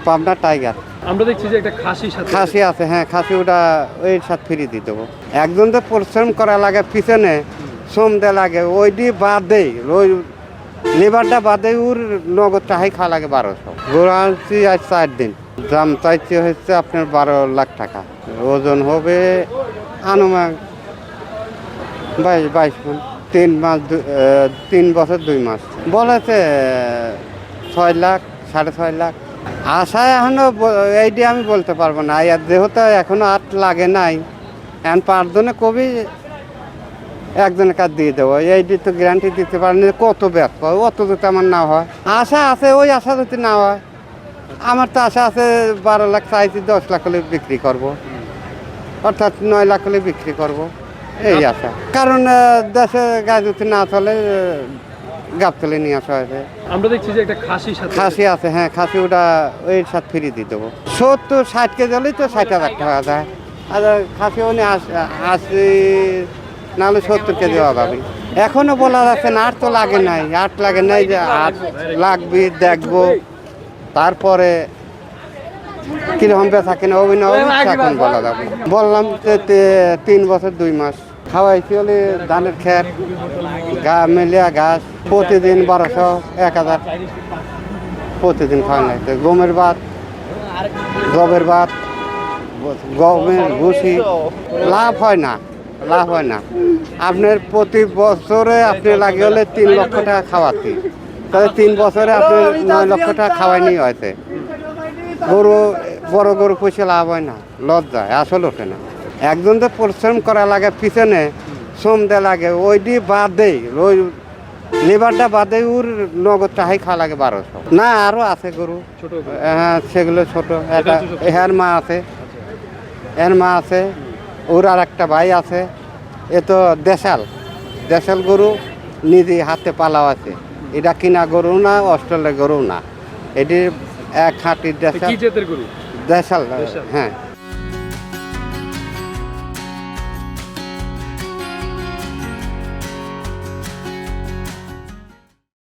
Pabna tiger. আমরা দেখছি যে একটা খাসি সাথে খাসি আছে, হ্যাঁ খাসি ওটা ওই সাথে ফ্রি দিয়ে দেবো। একজন তো পরিশ্রম করা লাগে পিছনে, শ্রম দেওয়া লাগে, ওইটি বাদেই ওই লেবারটা বাদে ওর নগদ টাকাই খাওয়া লাগে 1200। গরু আনছি আজ 4 দিন, দাম চাইছে হচ্ছে আপনার 12 লাখ টাকা। ওজন হবে আনুমানিক 22 মণ। 3 বছর 2 মাস বলেছে 6 লাখ 6.5 লাখ। আশায় এখনো এইটি আমি বলতে পারবো না, আর যেহেতু এখনো 8 লাগে নাই, এখন 5 জনে কবি একজনের কাজ দিয়ে দেবো, এইটি তো গ্যারান্টি দিতে পারেনি কত ব্যাপ পাবো, অত যদি আমার না হয়। আশা আছে, ওই আশা যদি না হয়, আমার তো আশা আছে 12 লাখ চাইছি, 10 লাখ হলে বিক্রি করব, অর্থাৎ 9 লাখ হলে বিক্রি করব, এই আশা। কারণ দেশে গাছ যদি না চলে গাবতলে নিয়ে আসা হয়েছে। আমরা দেখছি যে একটা খাসি সাথে খাসি আছে, হ্যাঁ খাসি ওটা ওই সাথে ফ্রি দিয়ে দেবো। 70-60 কেজি হলেই তো 60,000 টাকা যায়। আর খাসি উনি 80 নাহলে 70 কেজি হওয়া যাবে। এখনো বলা যাচ্ছে না, 8 তো লাগে নাই, 8 লাগে নাই, যে 8 লাগবে দেখবো, তারপরে কিরকম বেচা কিনা অভিনয় এখন বলা যাবে। বললাম যে 3 বছর 2 মাস খাওয়াইছি, হলে ধানের খের মেলিয়া ঘাস প্রতিদিন 1200 1000 প্রতিদিন খাওয়া লাগছে। গমের ভাত, জবের ভাত, গমের ভুসি, লাভ হয় না, লাভ হয় না। আপনার প্রতি বছরে আপনি লাগে হলে 3 লক্ষ টাকা খাওয়াতে, তাহলে 3 বছরে আপনি 9 লক্ষ টাকা খাওয়াইনি হয়েছে। গরু বড় গরু পুষে লাভ হয় না, লজ্জায় আসল ওঠে না। একজন তো পরিশ্রম করা লাগে পিছনে, শ্রম দেওয়া লাগে, ওইটি বাদেই ওই লেবারটা বাদে ওর নগদ টাকাই খাওয়া লাগে 1200। না আরও আছে গরু, ছোট হ্যাঁ সেগুলো ছোট। এটা এর মা আছে, এর মা আছে, ওর আর একটা ভাই আছে। এ তো দেশাল গরু, নিজে হাতে পালাও আছে। এটা কিনা গরু না, অস্ট্রেলিয়ার গরু না, এটি এক হাঁটির কি জাতের গরু? দেশাল, হ্যাঁ।